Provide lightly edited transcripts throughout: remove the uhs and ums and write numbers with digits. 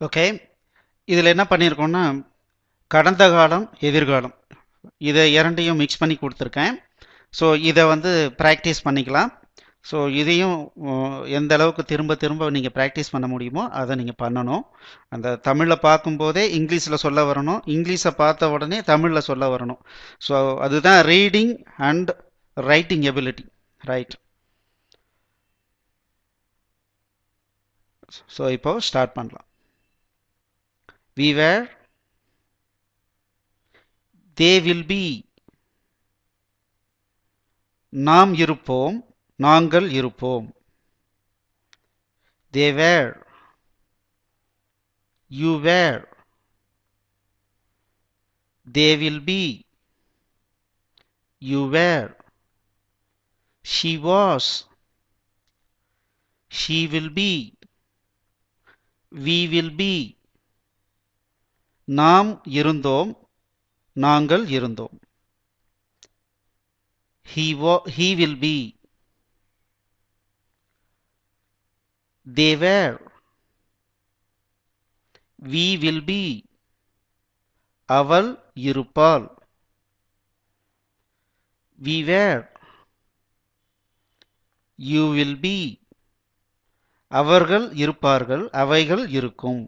Okay, இதில் என்ன பண்ணியிருக்கோம்னா கடந்த காலம் எதிர்காலம் இதை இரண்டையும் மிக்ஸ் பண்ணி கொடுத்துருக்கேன். ஸோ இதை வந்து ப்ராக்டிஸ் பண்ணிக்கலாம். ஸோ இதையும் எந்த அளவுக்கு திரும்ப திரும்ப நீங்கள் ப்ராக்டிஸ் பண்ண முடியுமோ அதை நீங்கள் பண்ணணும். அந்த தமிழில் பார்க்கும்போதே இங்கிலீஷில் சொல்ல வரணும், இங்கிலீஷை பார்த்த உடனே தமிழில் சொல்ல வரணும். ஸோ அதுதான் reading and writing ability, right? So இப்போ ஸ்டார்ட் பண்ணலாம். we were, they will be, நாம் இருப்போம், நாங்கள் இருப்போம். they were, you were, they will be, you were. she was, she will be, we will be. நாம் இருந்தோம், நாங்கள் இருந்தோம். he will be, they were, we will be, அவள் இருப்பாள். we were, you will be, அவர்கள் இருப்பார்கள், அவைகள் இருக்கும்.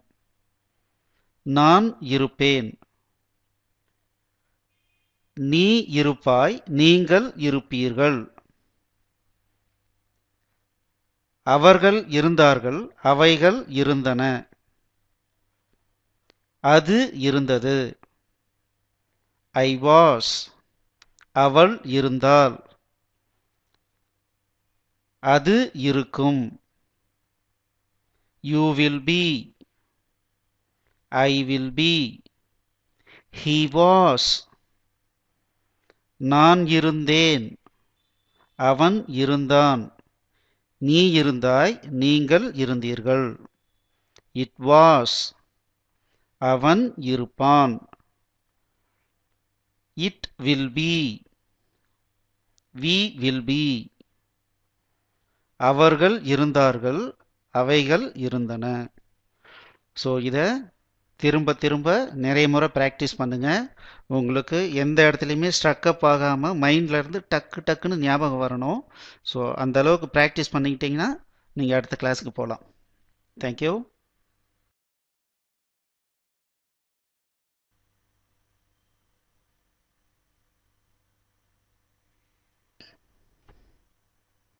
நான் இருப்பேன், நீ இருப்பாய், நீங்கள் இருப்பீர்கள். அவர்கள் இருந்தார்கள், அவைகள் இருந்தன. அது இருந்தது. I was, அவள் இருந்தாள். அது இருக்கும். You will be, I will be. He was, நான் இருந்தேன், அவன் இருந்தான். நீ இருந்தாய், நீங்கள் இருந்தீர்கள். It was, அவன் இருப்பான். It will be, we will be. அவர்கள் இருந்தார்கள், அவைகள் இருந்தன. ஸோ இதை திரும்ப திரும்ப நிறைய முறை ப்ராக்டிஸ் பண்ணுங்க. உங்களுக்கு எந்த இடத்துலையுமே ஸ்ட்ரக்கப் ஆகாமல் மைண்ட்ல இருந்து டக்கு டக்குன்னு ஞாபகம் வரணும். ஸோ அந்த அளவுக்கு ப்ராக்டிஸ் பண்ணிக்கிட்டீங்கன்னா நீங்கள் அடுத்த கிளாஸுக்கு போகலாம். தேங்க்யூ.